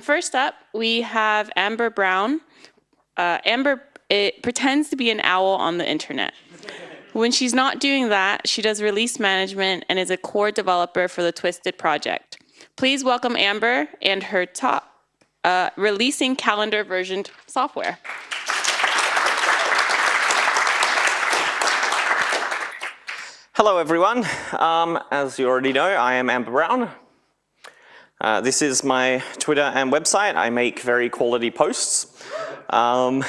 First up, we have Amber Brown. Amber pretends to be an owl on the internet. When she's not doing that, she does release management and is a core developer for the Twisted project. Please welcome Amber and her top releasing calendar versioned software. Hello, everyone. As you already know, I am Amber Brown. This is my Twitter and website. I make very quality posts. I'm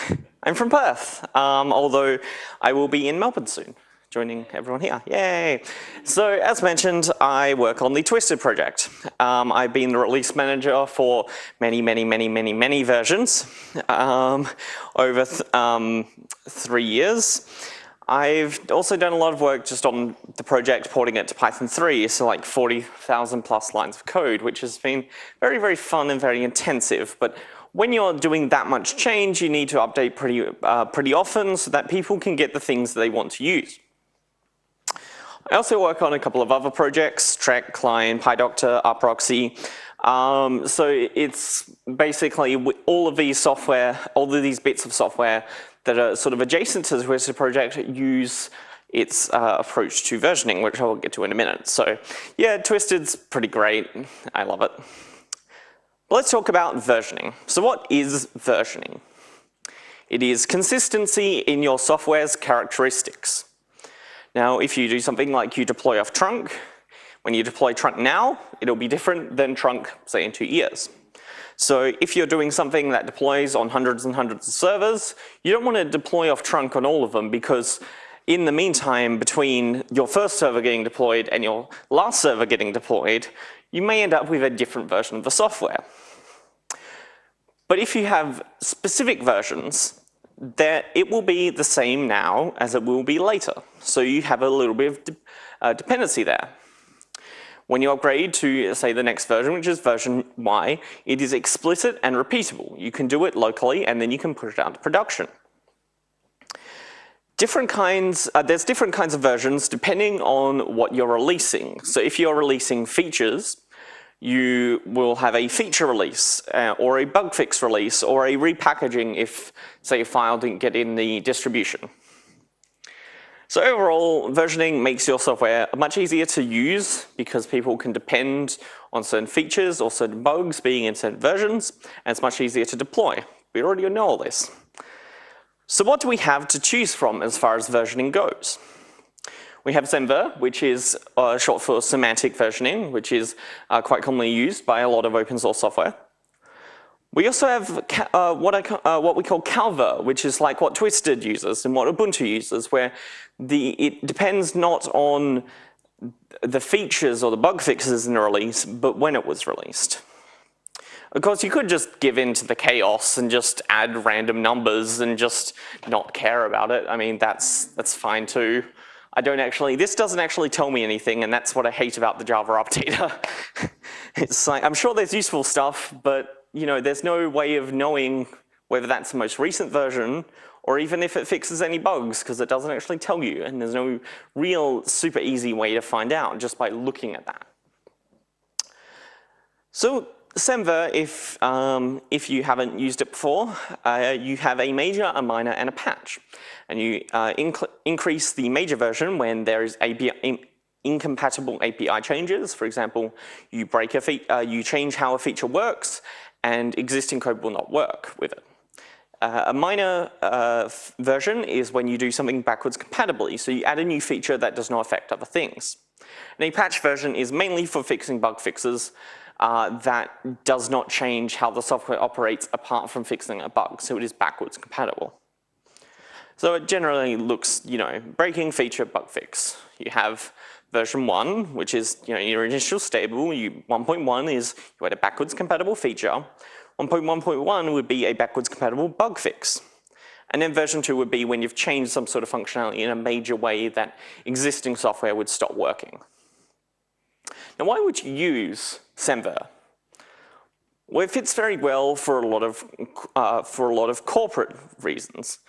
from Perth, although I will be in Melbourne soon, joining everyone here. Yay! So, as mentioned, I work on the Twisted project. I've been the release manager for many versions over 3 years. I've also done a lot of work just on the project, porting it to Python 3, so like 40,000 plus lines of code, which has been very fun and very intensive. But when you're doing that much change, you need to update pretty often so that people can get the things they want to use. I also work on a couple of other projects, Trek, Client, PyDoctor, rproxy. So it's basically all of these bits of software that are sort of adjacent to the Twisted project use its approach to versioning, which I'll get to in a minute. So yeah, Twisted's pretty great. I love it. But let's talk about versioning. So what is versioning? It is consistency in your software's characteristics. Now, if you do something like you deploy off trunk, when you deploy trunk now, it'll be different than trunk, say, in 2 years. So if you're doing something that deploys on hundreds and hundreds of servers, you don't want to deploy off trunk on all of them, because in the meantime, between your first server getting deployed and your last server getting deployed, you may end up with a different version of the software. But if you have specific versions, it will be the same now as it will be later. So you have a little bit of dependency there. When you upgrade to, say, the next version, which is version Y, it is explicit and repeatable. You can do it locally, and then you can push it out to production. There's different kinds of versions depending on what you're releasing. So if you're releasing features, you will have a feature release, or a bug fix release, or a repackaging if, say, a file didn't get in the distribution. So overall, versioning makes your software much easier to use because people can depend on certain features or certain bugs being in certain versions, and it's much easier to deploy. We already know all this. So what do we have to choose from as far as versioning goes? We have SemVer, which is short for semantic versioning, which is quite commonly used by a lot of open source software. We also have what we call Calver, which is like what Twisted uses and what Ubuntu uses, where it depends not on the features or the bug fixes in the release, but when it was released. Of course, you could just give in to the chaos and just add random numbers and just not care about it. I mean, that's fine too. This doesn't actually tell me anything, and that's what I hate about the Java updater. It's like, I'm sure there's useful stuff, but there's no way of knowing whether that's the most recent version or even if it fixes any bugs, because it doesn't actually tell you, and there's no real super easy way to find out just by looking at that. So SemVer, if you haven't used it before, you have a major, a minor, and a patch. And you increase the major version when there is incompatible API changes. For example, you change how a feature works, and existing code will not work with it. A minor version is when you do something backwards compatibly, so you add a new feature that does not affect other things. And a patch version is mainly for fixing bug fixes that does not change how the software operates apart from fixing a bug, so it is backwards compatible. So it generally looks, breaking feature bug fix. You have version 1, which is your initial stable. 1.1 is you had a backwards compatible feature. 1.1.1 would be a backwards compatible bug fix. And then version 2 would be when you've changed some sort of functionality in a major way that existing software would stop working. Now, why would you use SemVer? Well, it fits very well for a lot of corporate reasons.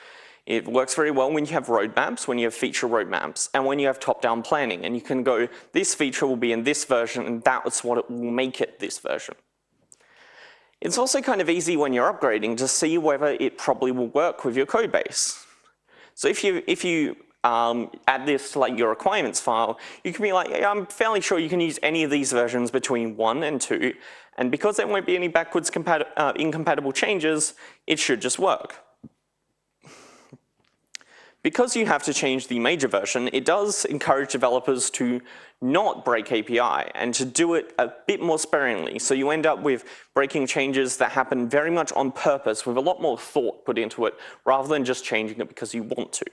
It works very well when you have roadmaps, when you have feature roadmaps, and when you have top-down planning, and you can go, this feature will be in this version, and that's what it will make it this version. It's also kind of easy when you're upgrading to see whether it probably will work with your code base. So if you add this to like your requirements file, you can be like, hey, I'm fairly sure you can use any of these versions between 1 and 2, and because there won't be any backwards incompatible changes, it should just work. Because you have to change the major version, it does encourage developers to not break API and to do it a bit more sparingly. So you end up with breaking changes that happen very much on purpose with a lot more thought put into it rather than just changing it because you want to.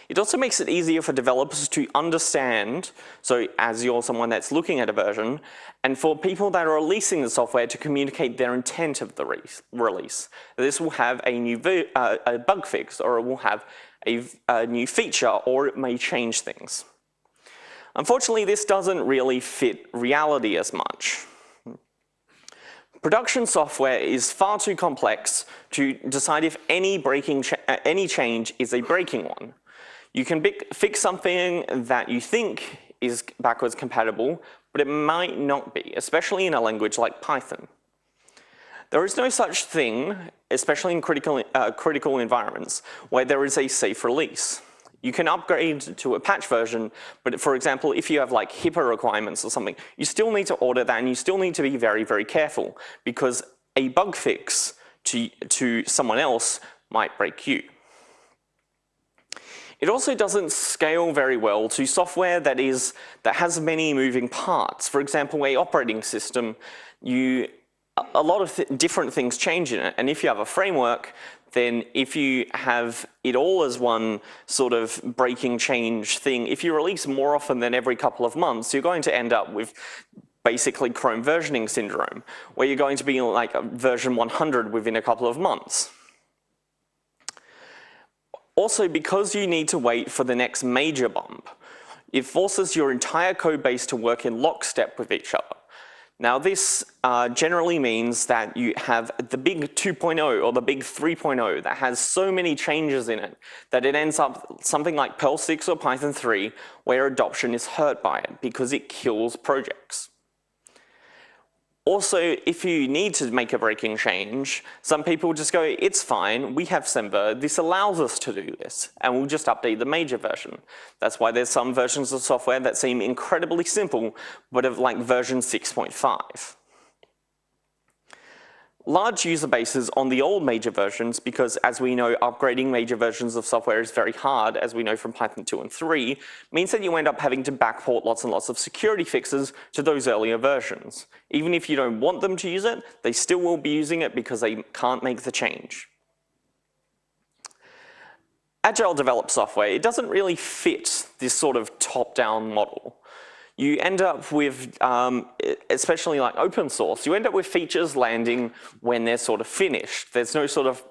It also makes it easier for developers to understand, so as you're someone that's looking at a version, and for people that are releasing the software to communicate their intent of the release. This will have a new a bug fix, or it will have a new feature, or it may change things. Unfortunately, this doesn't really fit reality as much. Production software is far too complex to decide if any change is a breaking one. You can fix something that you think is backwards compatible, but it might not be, especially in a language like Python. There is no such thing, especially in critical environments, where there is a safe release. You can upgrade to a patch version, but for example, if you have like HIPAA requirements or something, you still need to order that and you still need to be very, very careful because a bug fix to someone else might break you. It also doesn't scale very well to software that has many moving parts. For example, an operating system, a lot of different things change in it. And if you have a framework, then if you have it all as one sort of breaking change thing, if you release more often than every couple of months, you're going to end up with basically Chrome versioning syndrome, where you're going to be like version 100 within a couple of months. Also, because you need to wait for the next major bump, it forces your entire code base to work in lockstep with each other. Now this generally means that you have the big 2.0 or the big 3.0 that has so many changes in it that it ends up something like Perl 6 or Python 3 where adoption is hurt by it because it kills projects. Also, if you need to make a breaking change, some people just go, it's fine, we have SemVer, this allows us to do this, and we'll just update the major version. That's why there's some versions of software that seem incredibly simple, but of like version 6.5. Large user bases on the old major versions, because as we know, upgrading major versions of software is very hard, as we know from Python 2 and 3, means that you end up having to backport lots and lots of security fixes to those earlier versions. Even if you don't want them to use it, they still will be using it because they can't make the change. Agile developed software, it doesn't really fit this sort of top-down model. You end up with, especially like open source, you end up with features landing when they're sort of finished. There's no sort of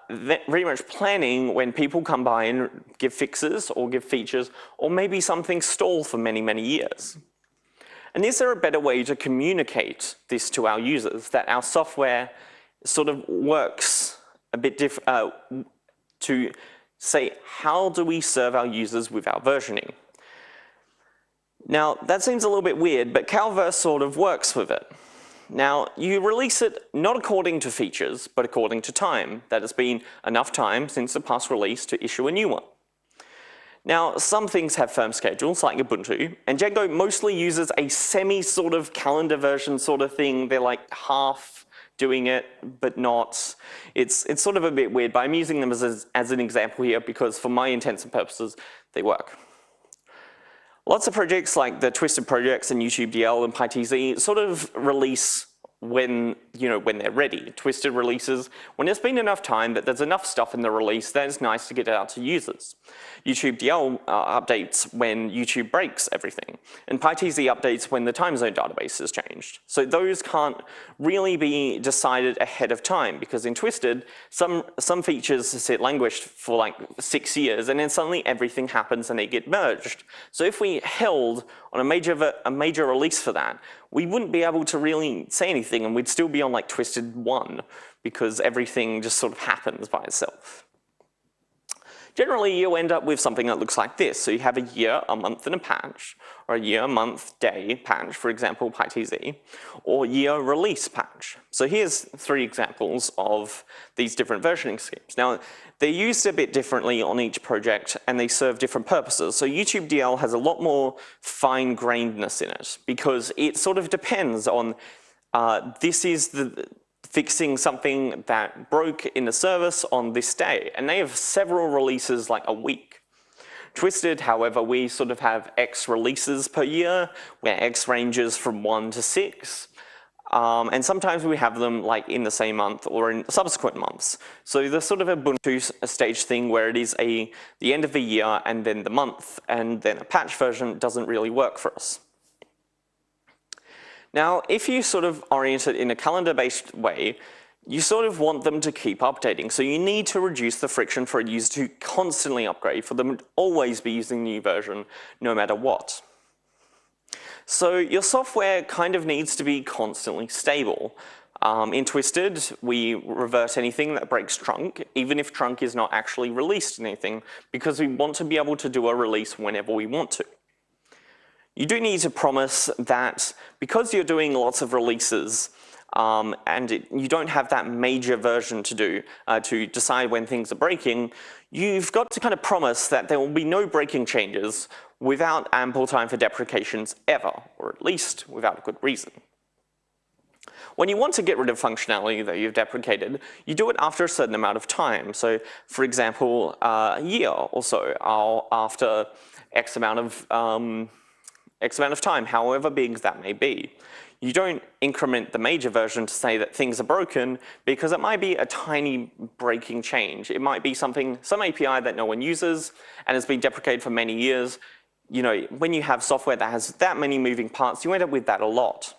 very much planning when people come by and give fixes or give features, or maybe something stalled for many, many years. And is there a better way to communicate this to our users, that our software sort of works a bit different, to say, how do we serve our users with our versioning? Now, that seems a little bit weird, but Calver sort of works with it. Now, you release it not according to features, but according to time. That has been enough time since the past release to issue a new one. Now, some things have firm schedules, like Ubuntu, and Django mostly uses a semi-sort of calendar version sort of thing. They're like half doing it, but not. It's sort of a bit weird, but I'm using them as an example here because for my intents and purposes, they work. Lots of projects like the Twisted projects and YouTube DL and PyTZ sort of release when they're ready. Twisted releases when there's been enough time that there's enough stuff in the release that it's nice to get it out to users. YouTube DL updates when YouTube breaks everything. And PyTZ updates when the time zone database has changed. So those can't really be decided ahead of time because in Twisted, some features sit languished for like 6 years and then suddenly everything happens and they get merged. So if we held on a major release for that, we wouldn't be able to really say anything and we'd still be on like Twisted 1 because everything just sort of happens by itself. Generally, you end up with something that looks like this. So you have a year, a month, and a patch, or a year, month, day patch, for example, PyTZ, or year release patch. So here's 3 examples of these different versioning schemes. Now, they're used a bit differently on each project, and they serve different purposes. So YouTube DL has a lot more fine-grainedness in it, because it sort of depends on, this is fixing something that broke in the service on this day. And they have several releases like a week. Twisted, however, we sort of have X releases per year, where X ranges from 1 to 6. And sometimes we have them like in the same month or in subsequent months. So there's sort of a Ubuntu stage thing where it is the end of the year and then the month, and then a patch version doesn't really work for us. Now, if you sort of orient it in a calendar-based way, you sort of want them to keep updating. So you need to reduce the friction for a user to constantly upgrade, for them to always be using the new version, no matter what. So your software kind of needs to be constantly stable. In Twisted, we revert anything that breaks trunk, even if trunk is not actually released in anything, because we want to be able to do a release whenever we want to. You do need to promise that because you're doing lots of releases, you don't have that major version to do to decide when things are breaking, you've got to kind of promise that there will be no breaking changes without ample time for deprecations ever, or at least without a good reason. When you want to get rid of functionality that you've deprecated, you do it after a certain amount of time. So, for example, a year or so, after X amount of time, however big that may be. You don't increment the major version to say that things are broken, because it might be a tiny breaking change. It might be some API that no one uses and has been deprecated for many years. You know, when you have software that has that many moving parts, you end up with that a lot.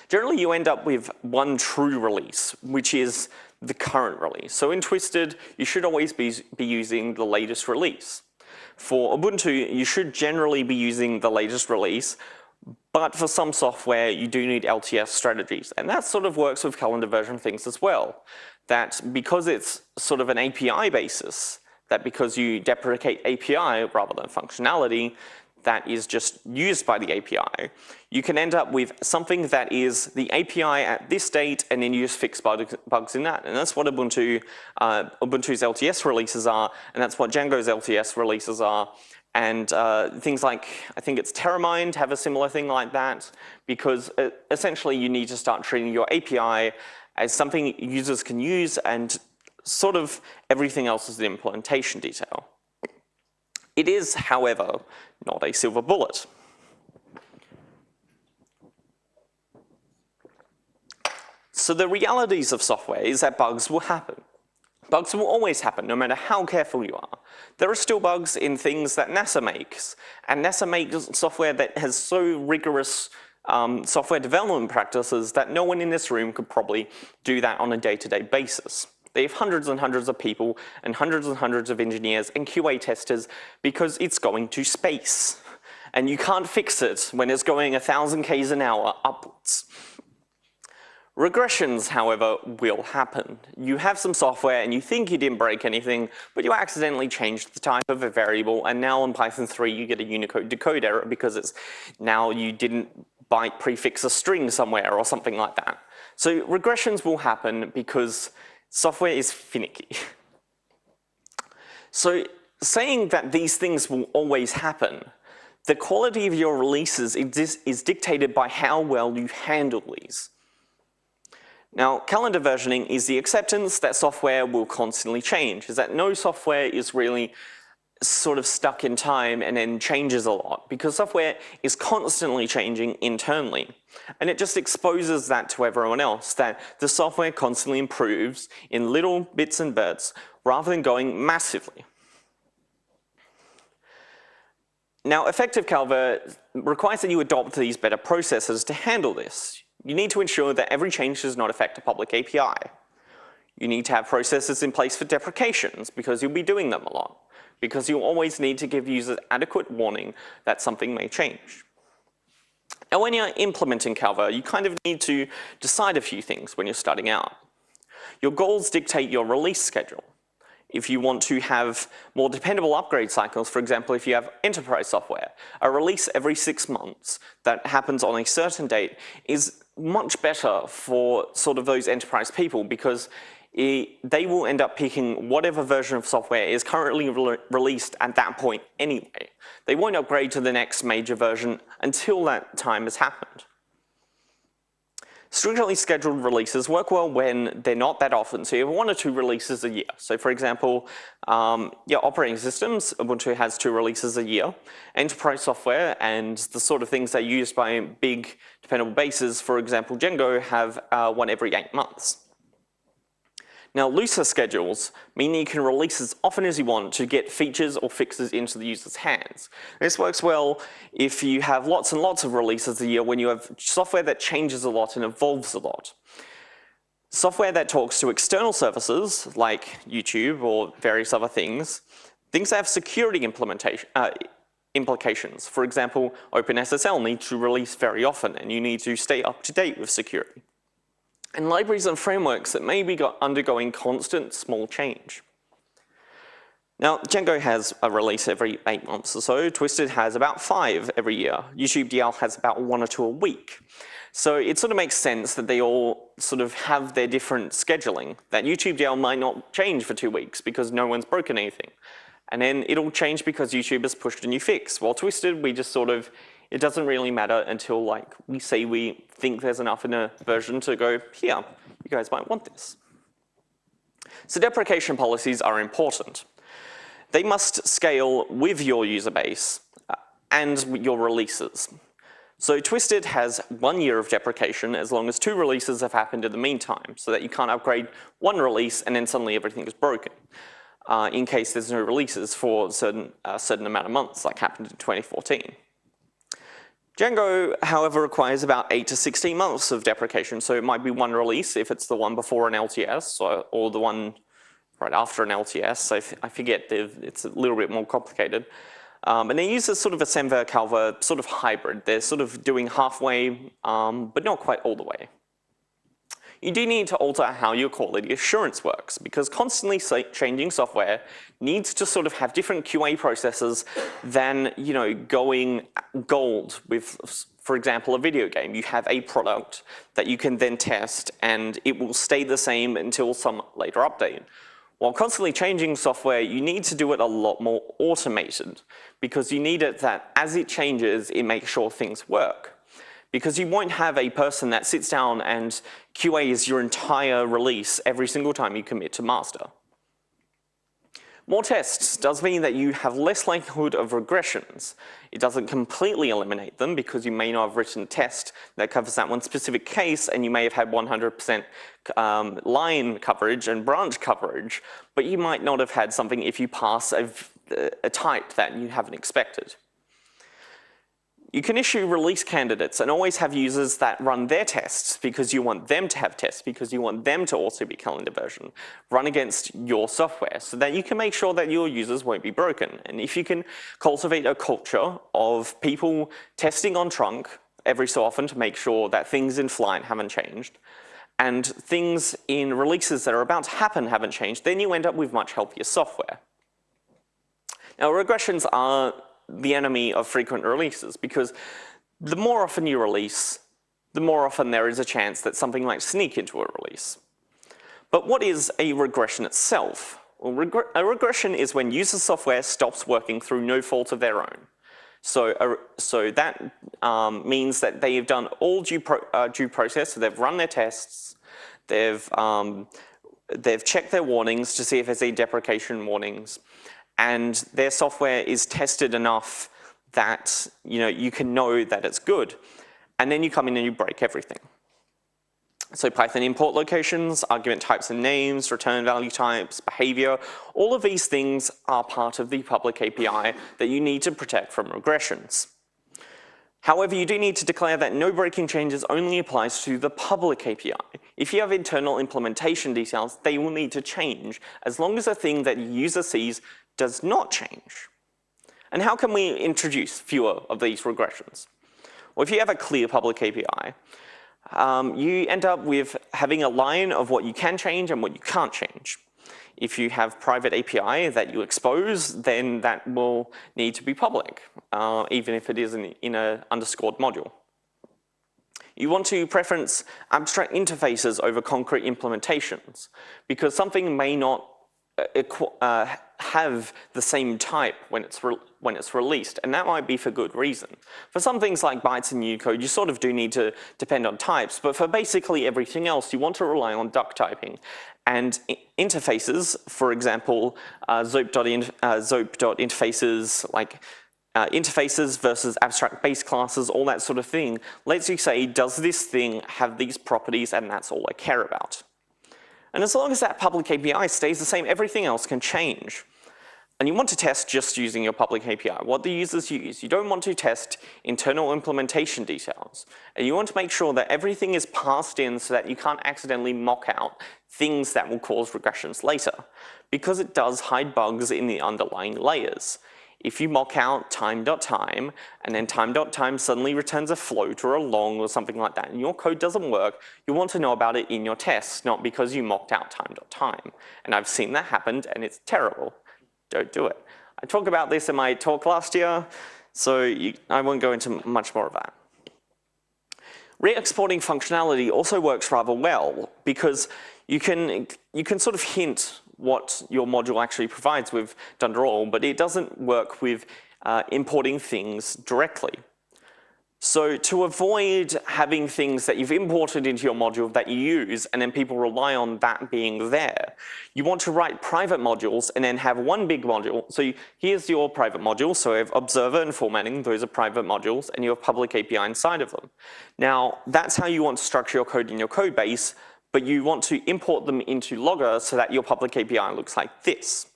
Generally, you end up with one true release, which is the current release. So in Twisted, you should always be using the latest release. For Ubuntu, you should generally be using the latest release, but for some software, you do need LTS strategies. And that sort of works with calendar version things as well. That because it's sort of an API basis, that because you deprecate API rather than functionality that is just used by the API, you can end up with something that is the API at this date, and then you just fix bugs in that. And that's what Ubuntu's LTS releases are, and that's what Django's LTS releases are. And things like, I think it's Terramind have a similar thing like that, because essentially you need to start treating your API as something users can use, and sort of everything else is the implementation detail. It is, however, not a silver bullet. So the realities of software is that bugs will happen. Bugs will always happen, no matter how careful you are. There are still bugs in things that NASA makes, and NASA makes software that has so rigorous software development practices that no one in this room could probably do that on a day-to-day basis. They have hundreds and hundreds of people and hundreds of engineers and QA testers, because it's going to space. And you can't fix it when it's going 1,000 Ks an hour upwards. Regressions, however, will happen. You have some software and you think you didn't break anything, but you accidentally changed the type of a variable, and now in Python 3 you get a Unicode decode error because it's now you didn't byte prefix a string somewhere or something like that. So regressions will happen because software is finicky. So saying that these things will always happen, the quality of your releases is dictated by how well you handle these. Now, calendar versioning is the acceptance that software will constantly change, is that no software is really sort of stuck in time and then changes a lot, because software is constantly changing internally. And it just exposes that to everyone else, that the software constantly improves in little bits and bits rather than going massively. Now, effective Calver requires that you adopt these better processes to handle this. You need to ensure that every change does not affect a public API. You need to have processes in place for deprecations, because you'll be doing them a lot, because you always need to give users adequate warning that something may change. Now, when you're implementing Calver, you kind of need to decide a few things when you're starting out. Your goals dictate your release schedule. If you want to have more dependable upgrade cycles, for example, if you have enterprise software, a release every 6 months that happens on a certain date is much better for sort of those enterprise people because they will end up picking whatever version of software is currently released at that point anyway. They won't upgrade to the next major version until that time has happened. Strictly scheduled releases work well when they're not that often, so you have 1 or 2 releases a year. So for example, operating systems, Ubuntu has 2 releases a year. Enterprise software and the sort of things that are used by big dependable bases, for example, Django, have 1 every 8 months. Now, looser schedules mean you can release as often as you want to get features or fixes into the user's hands. This works well if you have lots and lots of releases a year when you have software that changes a lot and evolves a lot. Software that talks to external services, like YouTube or various other things that have security implications. For example, OpenSSL needs to release very often, and you need to stay up to date with security. And libraries and frameworks that may be undergoing constant small change. Now, Django has a release every 8 months or so. Twisted has about 5 every year. YouTube DL has about 1 or 2 a week. So it sort of makes sense that they all sort of have their different scheduling. That YouTube DL might not change for 2 weeks because no one's broken anything. And then it'll change because YouTube has pushed a new fix. While Twisted, we just sort of, it doesn't really matter until like we say we think there's enough in a version to go, here, you guys might want this. So deprecation policies are important. They must scale with your user base and your releases. So Twisted has 1 year of deprecation as long as 2 releases have happened in the meantime, so that you can't upgrade 1 release and then suddenly everything is broken. In case there's no releases for a certain amount of months, like happened in 2014. Django, however, requires about 8 to 16 months of deprecation, so it might be 1 release if it's the one before an LTS, or the one right after an LTS. I forget, it's a little bit more complicated. And they use sort of a SemVer Calver sort of hybrid. They're sort of doing halfway, but not quite all the way. You do need to alter how your quality assurance works, because constantly changing software needs to sort of have different QA processes than, you know, going gold with, for example, a video game. You have a product that you can then test, and it will stay the same until some later update. While constantly changing software, you need to do it a lot more automated, because you need it that as it changes, it makes sure things work. Because you won't have a person that sits down and QAs your entire release every single time you commit to master. More tests does mean that you have less likelihood of regressions. It doesn't completely eliminate them because you may not have written a test that covers that one specific case, and you may have had 100% line coverage and branch coverage, but you might not have had something if you pass a type that you haven't expected. You can issue release candidates and always have users that run their tests because you want them to have tests, because you want them to also be calendar version, run against your software so that you can make sure that your users won't be broken. And if you can cultivate a culture of people testing on trunk every so often to make sure that things in flight haven't changed, and things in releases that are about to happen haven't changed, then you end up with much healthier software. Now, regressions are the enemy of frequent releases, because the more often you release, the more often there is a chance that something might sneak into a release. But what is a regression itself? Well, a regression is when user software stops working through no fault of their own. So that means that they have done all due process, so they've run their tests, they've checked their warnings to see if there's any deprecation warnings, and their software is tested enough that you can know that it's good. And then you come in and you break everything. So Python import locations, argument types and names, return value types, behavior, all of these things are part of the public API that you need to protect from regressions. However, you do need to declare that no breaking changes only applies to the public API. If you have internal implementation details, they will need to change as long as the thing that the user sees does not change. And how can we introduce fewer of these regressions? Well, if you have a clear public API, you end up with having a line of what you can change and what you can't change. If you have private API that you expose, then that will need to be public, even if it is in an underscored module. You want to preference abstract interfaces over concrete implementations, because something may not have the same type when it's released, and that might be for good reason. For some things like bytes and Unicode, you sort of do need to depend on types, but for basically everything else, you want to rely on duck typing. And interfaces, for example, zope.interfaces, like interfaces versus abstract base classes, all that sort of thing, lets you say, does this thing have these properties, and that's all I care about. And as long as that public API stays the same, everything else can change. And you want to test just using your public API, what the users use. You don't want to test internal implementation details. And you want to make sure that everything is passed in so that you can't accidentally mock out things that will cause regressions later, because it does hide bugs in the underlying layers. If you mock out time.time, and then time.time suddenly returns a float or a long or something like that, and your code doesn't work, you want to know about it in your tests, not because you mocked out time.time. And I've seen that happen, and it's terrible. Don't do it. I talked about this in my talk last year, so I won't go into much more of that. Re-exporting functionality also works rather well, because you can sort of hint what your module actually provides with Dunderall, but it doesn't work with importing things directly. So to avoid having things that you've imported into your module that you use and then people rely on that being there, you want to write private modules and then have one big module. So here's your private module. So you have observer and formatting, those are private modules, and you have public API inside of them. Now, that's how you want to structure your code in your code base, but you want to import them into Logger so that your public API looks like this.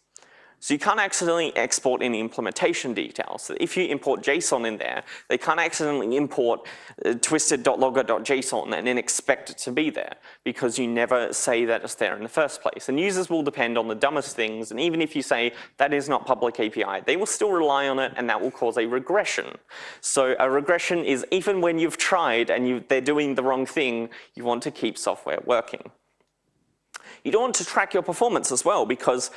So you can't accidentally export any implementation details. So if you import JSON in there, they can't accidentally import twisted.logger.json and then expect it to be there, because you never say that it's there in the first place. And users will depend on the dumbest things, and even if you say that is not public API, they will still rely on it, and that will cause a regression. So a regression is even when you've tried and they're doing the wrong thing, you want to keep software working. You don't want to track your performance as well, because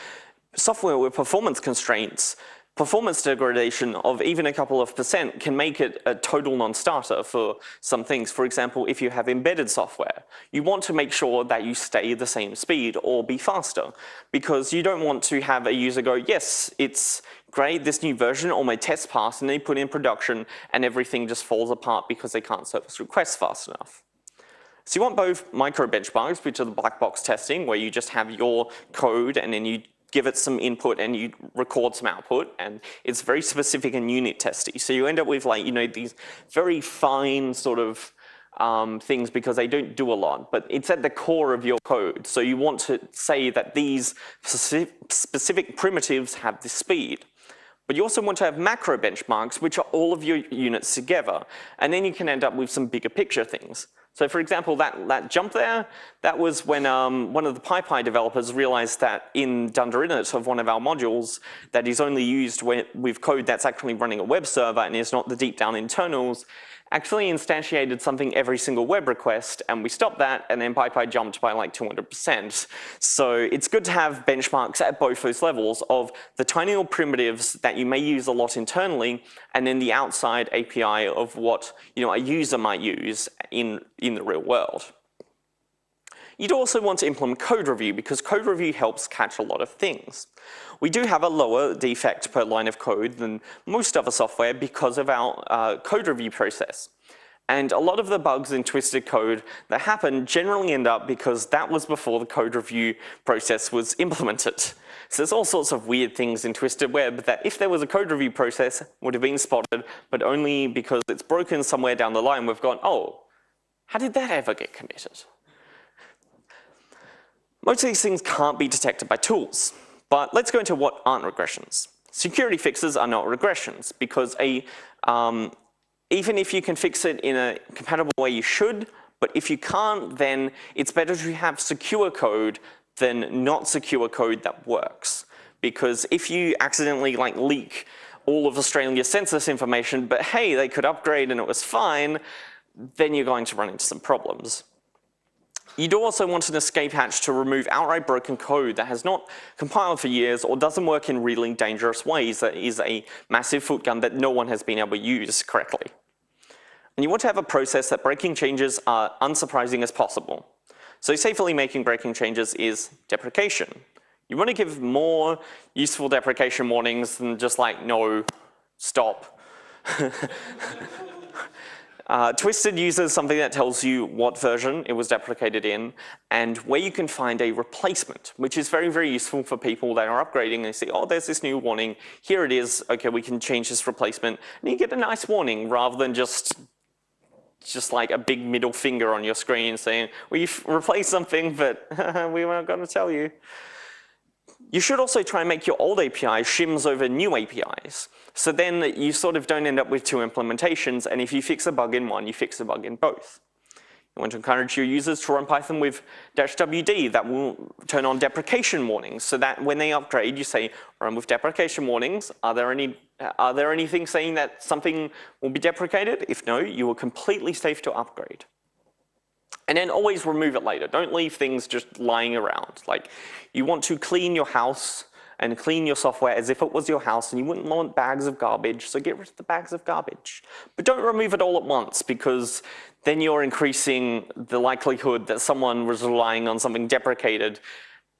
software with performance constraints, performance degradation of even a couple of % can make it a total non-starter for some things. For example, if you have embedded software, you want to make sure that you stay the same speed or be faster, because you don't want to have a user go, yes, it's great, this new version, all my tests pass, and they put in production and everything just falls apart because they can't service requests fast enough. So you want both Microbenchmarks, which are the black box testing, where you just have your code and then you give it some input and you record some output, and it's very specific and unit testy. So you end up with, like, you know, these very fine sort of things, because they don't do a lot, but it's at the core of your code. So you want to say that these specific primitives have this speed. But you also want to have macro benchmarks, which are all of your units together. And then you can end up with some bigger picture things. So for example, that jump there, that was when one of the PyPy developers realized that in Dunder-init of one of our modules, that is only used with code that's actually running a web server and is not the deep down internals, actually instantiated something every single web request, and we stopped that, and then PyPy jumped by like 200%. So it's good to have benchmarks at both those levels of the tiny little primitives that you may use a lot internally, and then the outside API of what, you know, a user might use in the real world. You'd also want to implement code review, because code review helps catch a lot of things. We do have a lower defect per line of code than most other software because of our code review process. And a lot of the bugs in twisted code that happen generally end up because that was before the code review process was implemented. So there's all sorts of weird things in twisted web that if there was a code review process would have been spotted, but only because it's broken somewhere down the line we've gone, oh, how did that ever get committed? Most of these things can't be detected by tools, but let's go into what aren't regressions. Security fixes are not regressions, because even if you can fix it in a compatible way, you should, but if you can't, then it's better to have secure code than not secure code that works. Because if you accidentally leak all of Australia's census information, but hey, they could upgrade and it was fine, then you're going to run into some problems. You do also want an escape hatch to remove outright broken code that has not compiled for years or doesn't work in really dangerous ways that is a massive foot gun that no one has been able to use correctly. And you want to have a process that breaking changes are unsurprising as possible. So safely making breaking changes is deprecation. You want to give more useful deprecation warnings than just like, no, stop. Twisted uses something that tells you what version it was deprecated in and where you can find a replacement, which is very, very useful for people that are upgrading and they say, oh, there's this new warning, here it is, okay, we can change this replacement, and you get a nice warning rather than just like a big middle finger on your screen saying, we've replaced something, but we weren't going to tell you. You should also try and make your old API shims over new APIs. So then you sort of don't end up with two implementations, and if you fix a bug in one, you fix a bug in both. You want to encourage your users to run Python with -wd that will turn on deprecation warnings, so that when they upgrade, you say, run with deprecation warnings. Are there anything saying that something will be deprecated? If no, you are completely safe to upgrade. And then always remove it later. Don't leave things just lying around. Like, you want to clean your house and clean your software as if it was your house, and you wouldn't want bags of garbage, so get rid of the bags of garbage. But don't remove it all at once, because then you're increasing the likelihood that someone was relying on something deprecated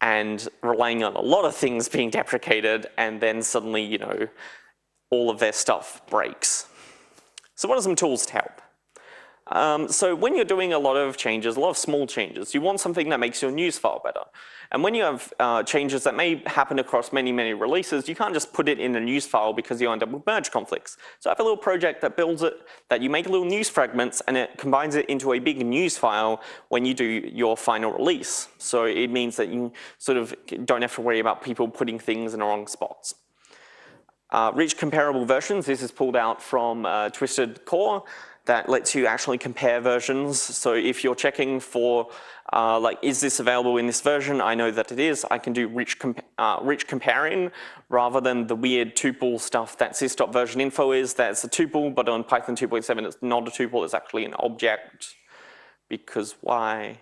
and relying on a lot of things being deprecated, and then suddenly, you know, all of their stuff breaks. So what are some tools to help? So when you're doing a lot of changes, a lot of small changes, you want something that makes your news file better. And when you have changes that may happen across many, many releases, you can't just put it in a news file because you end up with merge conflicts. So I have a little project that builds it, that you make little news fragments and it combines it into a big news file when you do your final release. So it means that you sort of don't have to worry about people putting things in the wrong spots. Reach comparable versions. This is pulled out from Twisted Core. That lets you actually compare versions. So if you're checking for, like, is this available in this version? I know that it is. I can do rich comparing rather than the weird tuple stuff that sys.versioninfo is. That's a tuple, but on Python 2.7, it's not a tuple. It's actually an object. Because why?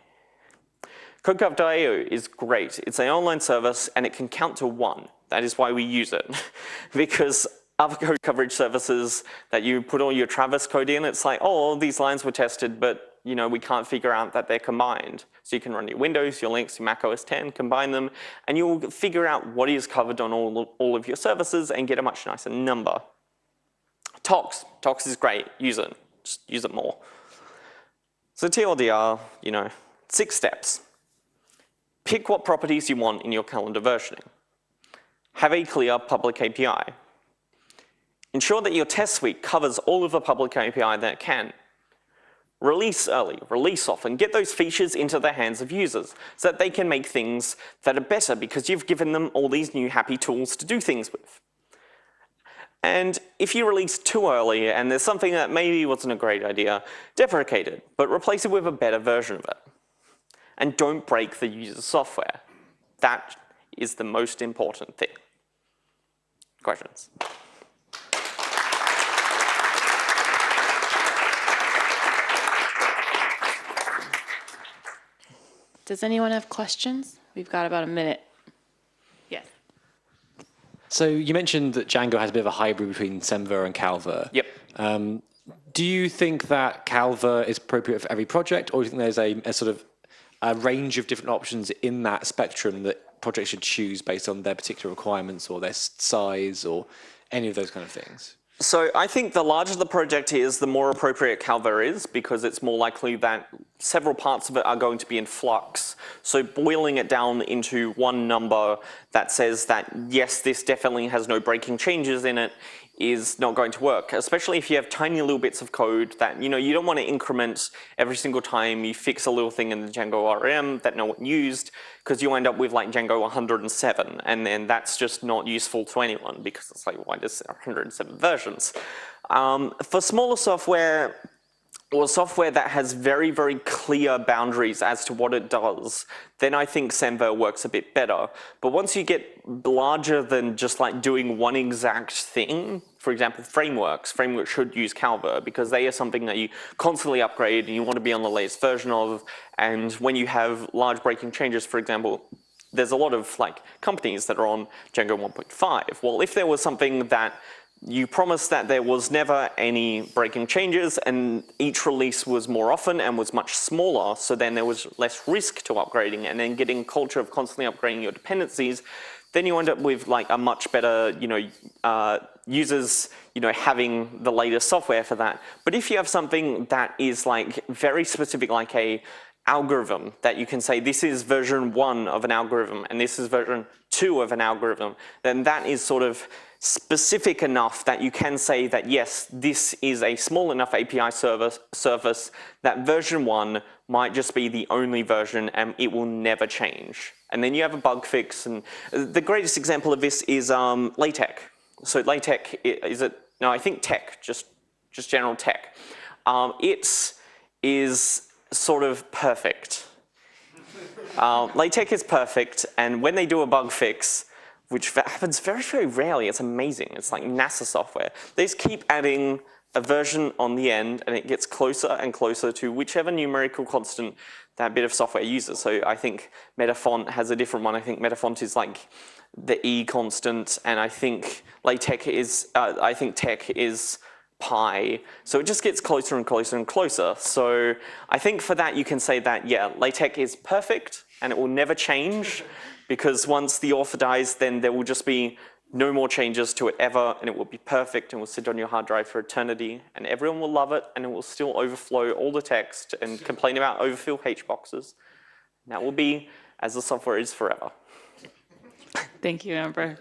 CodeCov.io is great. It's an online service, and it can count to 1. That is why we use it. Because other code coverage services that you put all your Travis code in, it's like, oh, these lines were tested, but you know, we can't figure out that they're combined. So you can run your Windows, your Linux, your Mac OS X, combine them, and you'll figure out what is covered on all of your services and get a much nicer number. Tox is great, use it, just use it more. So TLDR, you know, 6 steps. Pick what properties you want in your calendar versioning. Have a clear public API. Ensure that your test suite covers all of the public API that it can. Release early, release often, get those features into the hands of users so that they can make things that are better because you've given them all these new happy tools to do things with. And if you release too early and there's something that maybe wasn't a great idea, deprecate it, but replace it with a better version of it. And don't break the user's software. That is the most important thing. Questions? Does anyone have questions? We've got about a minute. Yes. So you mentioned that Django has a bit of a hybrid between SemVer and Calver. Yep. Do you think that Calver is appropriate for every project, or do you think there's a sort of a range of different options in that spectrum that projects should choose based on their particular requirements or their size or any of those kind of things? So I think the larger the project is, the more appropriate Calver is, because it's more likely that several parts of it are going to be in flux. So boiling it down into one number that says that, yes, this definitely has no breaking changes in it, is not going to work, especially if you have tiny little bits of code that, you know, you don't want to increment every single time you fix a little thing in the Django RM that no one used, because you end up with like Django 107, and then that's just not useful to anyone, because it's like, why does there 107 versions? For smaller software, or software that has very, very clear boundaries as to what it does, then I think SemVer works a bit better. But once you get larger than just like doing one exact thing, for example, frameworks should use Calver because they are something that you constantly upgrade and you want to be on the latest version of. And when you have large breaking changes, for example, there's a lot of like companies that are on Django 1.5. Well, if there was something that you promised that there was never any breaking changes and each release was more often and was much smaller, so then there was less risk to upgrading and then getting culture of constantly upgrading your dependencies, then you end up with like a much better, users, having the latest software for that. But if you have something that is like very specific, like a algorithm that you can say this is version 1 of an algorithm and this is version 2 of an algorithm, then that is sort of specific enough that you can say that yes, this is a small enough API service that version 1 might just be the only version and it will never change. And then you have a bug fix, and the greatest example of this is LaTeX. So LaTeX, I think tech, just general tech. It is sort of perfect. LaTeX is perfect, and when they do a bug fix, which happens very, very rarely, it's amazing. It's like NASA software. They just keep adding a version on the end, and it gets closer and closer to whichever numerical constant that bit of software uses. So I think Metafont has a different one. I think Metafont is like the E constant, and I think LaTeX is, tech is pi. So it just gets closer and closer and closer. So I think for that you can say that, yeah, LaTeX is perfect and it will never change because once the author dies, then there will just be no more changes to it ever and it will be perfect and will sit on your hard drive for eternity and everyone will love it and it will still overflow all the text and complain about overfill hboxes. And that will be as the software is forever. Thank you, Amber.